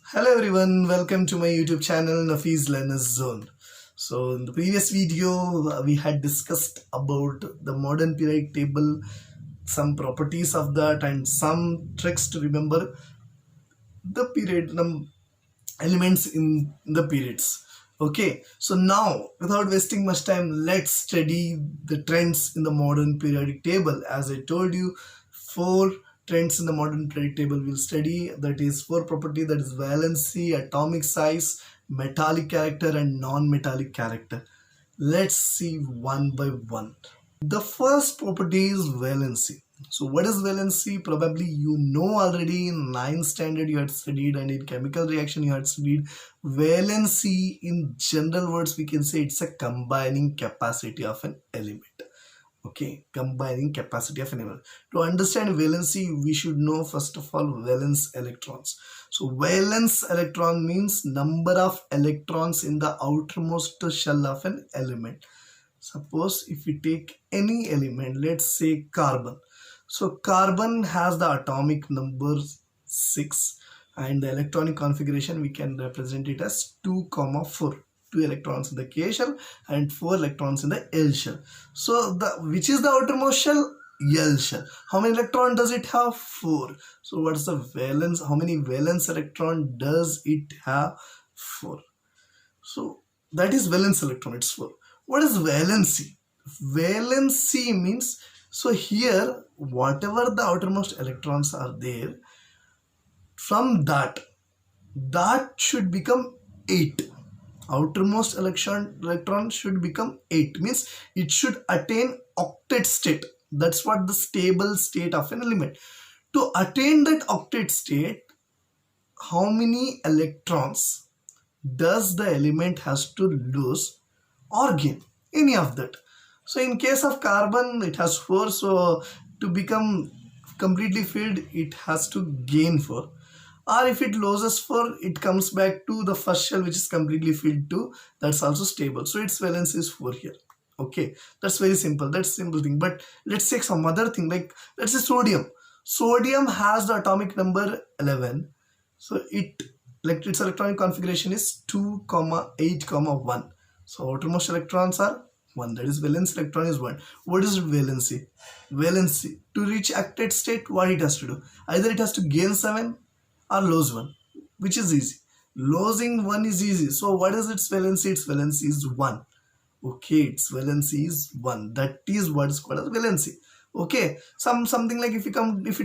Hello everyone, welcome to my YouTube channel Nafi's Learner's Zone. So in the previous video we had discussed about the modern periodic table, some properties of that and some tricks to remember the period elements in the periods. Okay, so now without wasting much time, let's study the trends in the modern periodic table. As I told you, four trends in the modern periodic table we'll study. That is four property, that is valency, atomic size, metallic character and non-metallic character. Let's see one by one. The first property is valency. So what is valency? Probably you know already. In 9th standard you had studied and in chemical reaction you had studied. Valency, in general words we can say it's a combining capacity of an element. Okay, combining capacity of an element. To understand valency we should know first of all valence electrons. So valence electron means number of electrons in the outermost shell of an element. Suppose if we take any element, let's say carbon. So carbon has the atomic number 6 and the electronic configuration we can represent it as 2, 4. 2 electrons in the K shell and 4 electrons in the L shell. So which is the outermost shell? L shell. How many electron does it have? 4. So what is the valence? How many valence electron does it have? 4. So that is valence electron, it's 4. What is valency? Valency means, so here whatever the outermost electrons are there, from that should become 8. Outermost electron should become 8, means it should attain octet state. That's what the stable state of an element. To attain that octet state, how many electrons does the element has to lose or gain? Any of that. So in case of carbon it has 4, so to become completely filled it has to gain 4, or if it loses 4 it comes back to the first shell which is completely filled too, that's also stable. So its valence is 4 here. Okay, that's very simple, that's simple thing. But let's take some other thing, like let's say sodium has the atomic number 11. So its electronic configuration is 2, 8, 1. So outermost electrons are 1, that is valence electron is 1. What is valency? Valency, to reach acted state, what it has to do? Either it has to gain 7 or lose 1, which is easy. Losing 1 is easy. So what is its valency? Its valency is 1. Okay, its valency is 1. That is what is called as valency. Okay, something like if it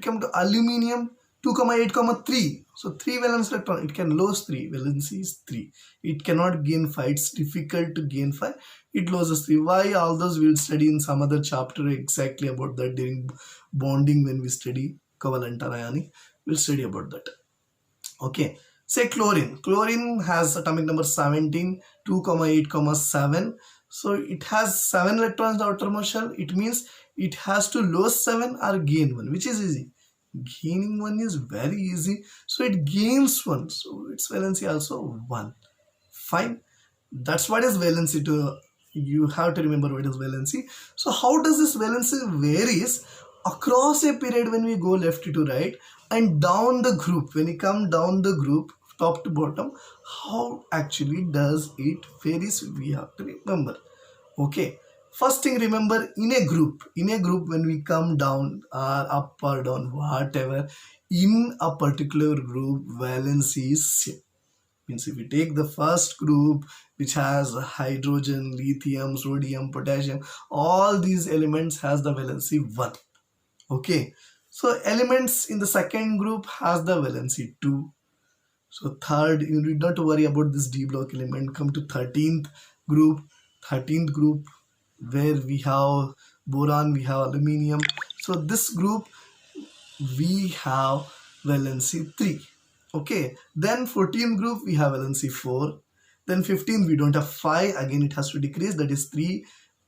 come to aluminium, 2, 8, 3. So 3 valence electron, it can lose 3. Valency is 3. It cannot gain 5. It's difficult to gain 5. It loses 3. Why? All those we'll study in some other chapter exactly about that during bonding when we study covalent or ionic. We'll study about that. Okay. Say chlorine. Chlorine has atomic number 17, 2, 8, 7. So it has 7 electrons in the outermost shell. It means it has to lose 7 or gain 1, which is easy. Gaining 1 is very easy. So it gains 1. So its valency also 1. Fine. That's what is valency. You have to remember what is valency. So how does this valency varies across a period when we go left to right and down the group? When we come down the group top to bottom, how actually does it varies? We have to remember. Okay. First thing, remember, in a group when we come down or up or down, whatever, in a particular group valency is same. Means if we take the first group which has hydrogen, lithium, sodium, potassium, all these elements has the valency 1. Okay, so elements in the second group has the valency 2. So third, you need not to worry about this D block element. Come to 13th group where we have boron, we have aluminium. So this group we have valency 3. Okay, then 14th group we have valency 4. Then 15th we don't have 5. Again it has to decrease, that is 3,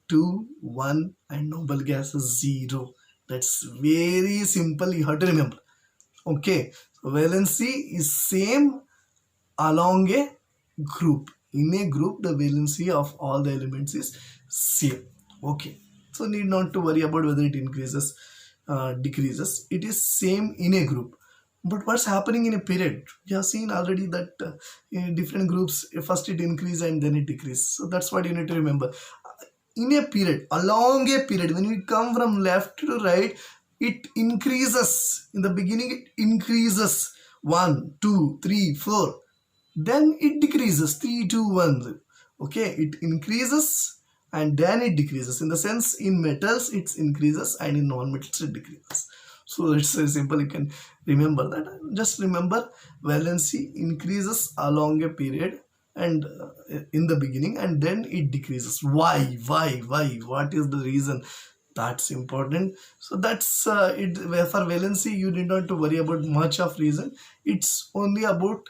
2, 1 and noble gas is 0. That's very simple, you have to remember. Okay, so valency is same along a group. In a group the valency of all the elements is same. Okay, so need not to worry about whether it increases decreases. It is same in a group. But what's happening in a period? You have seen already that in different groups, first it increase and then it decrease. So that's what you need to remember. In a period, along a period, when we come from left to right, it increases. In the beginning, it increases 1, 2, 3, 4. Then it decreases 3, 2, 1. Okay, it increases and then it decreases. In the sense, in metals it increases and in non-metals it decreases. So it's very simple, you can remember that. Just remember, valency increases along a period and in the beginning, and then it decreases. Why? What is the reason? That's important. So that's it. For valency, you need not to worry about much of reason. It's only about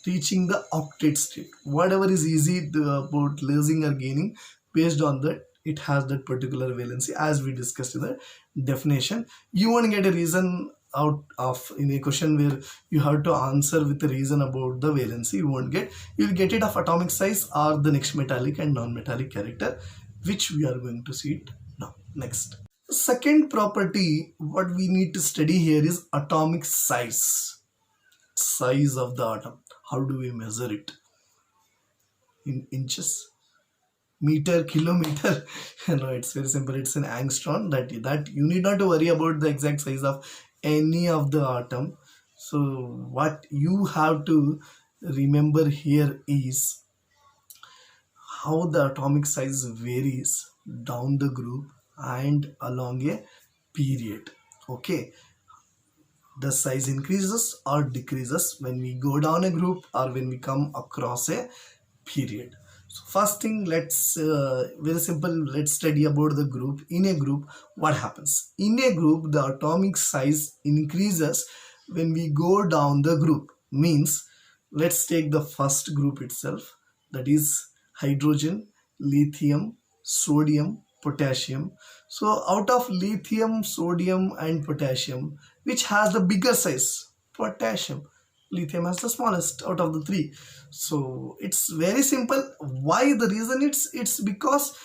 reaching the octet state. Whatever is easy about losing or gaining, based on that, it has that particular valency, as we discussed in the definition. You won't get a reason out of in a question where you have to answer with a reason about the valency. You won't get. You'll get it of atomic size or the next metallic and non-metallic character, which we are going to see it now. Next, second property what we need to study here is atomic size. Size of the atom. How do we measure it? In inches, meter, kilometer? No, it's very simple. It's an angstrom. That you need not to worry about the exact size of any of the atom. So what you have to remember here is how the atomic size varies down the group and along a period. Okay, the size increases or decreases when we go down a group or when we come across a period. So first thing, let's very simple, let's study about the group. In a group, what happens? In a group, the atomic size increases when we go down the group. Means, let's take the first group itself, that is hydrogen, lithium, sodium, potassium. So out of lithium, sodium and potassium, which has the bigger size? Potassium. Lithium has the smallest out of the three. So it's very simple. Why? The reason it's because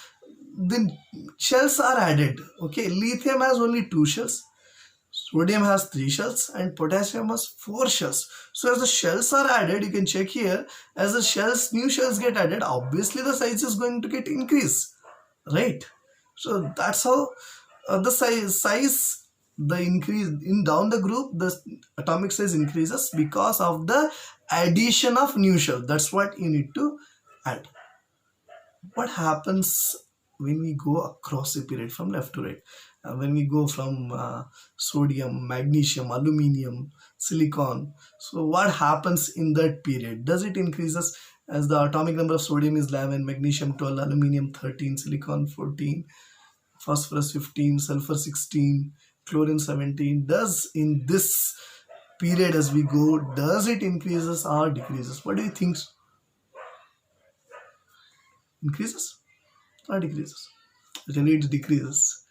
the shells are added. Okay, lithium has only 2 shells, sodium has 3 shells, and potassium has 4 shells. So as the shells are added, you can check here, as the shells, new shells get added, obviously the size is going to get increased, right? So that's how the size, the increase in down the group, the atomic size increases because of the addition of new shells. That's what you need to add. What happens when we go across a period from left to right? When we go from sodium, magnesium, aluminium, silicon, so what happens in that period? Does it increases? As the atomic number of sodium is 11, magnesium 12, aluminium 13, silicon 14, phosphorus 15, sulfur 16, chlorine 17. Does in this period as we go, does it increases or decreases? What do you think? Increases or decreases? Really, it decreases.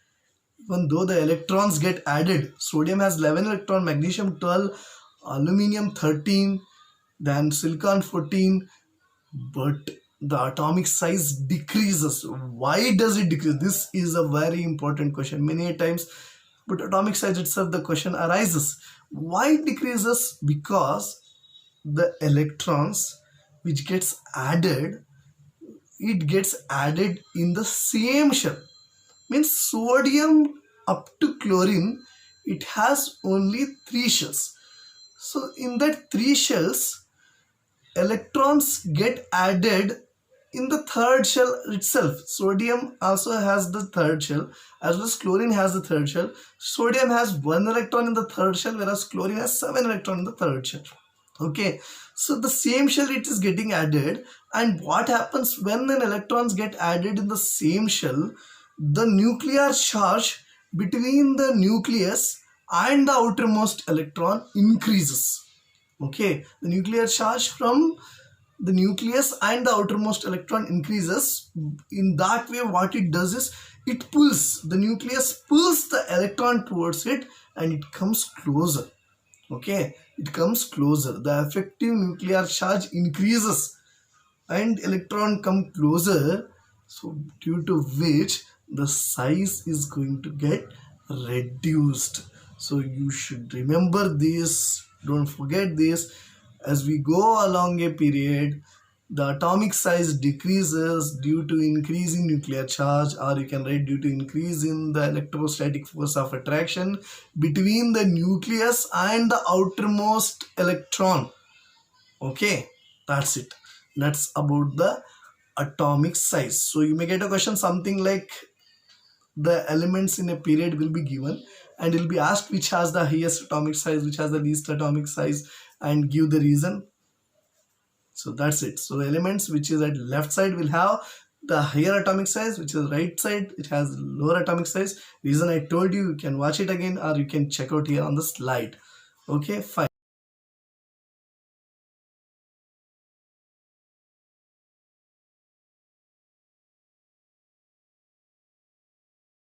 Even though the electrons get added, sodium has 11 electron, magnesium 12, aluminium 13, then silicon 14, but the atomic size decreases. Why does it decrease? This is a very important question many times, but atomic size itself, the question arises. Why it decreases? Because the electrons which gets added, it gets added in the same shell. Means sodium up to chlorine, it has only 3 shells. So in that 3 shells, electrons get added in the third shell itself. Sodium also has the third shell, as well as chlorine has the third shell. Sodium has 1 electron in the third shell, whereas chlorine has 7 electron in the third shell. Okay, so the same shell it is getting added, and what happens when an electrons get added in the same shell? The nuclear charge between the nucleus and the outermost electron increases. Okay, the nuclear charge from the nucleus and the outermost electron increases. In that way, what it does is it pulls, the nucleus pulls the electron towards it and it comes closer. Okay, it comes closer. The effective nuclear charge increases and electron come closer. So due to which the size is going to get reduced. So you should remember this Don't forget this. As we go along a period, the atomic size decreases due to increase in nuclear charge, or you can write due to increase in the electrostatic force of attraction between the nucleus and the outermost electron. Okay, that's it. That's about the atomic size. So you may get a question something like, the elements in a period will be given and it will be asked which has the highest atomic size, which has the least atomic size, and give the reason. So that's it. So the elements which is at left side will have the higher atomic size, which is right side it has lower atomic size. Reason I told you, you can watch it again or you can check out here on the slide. Okay, fine.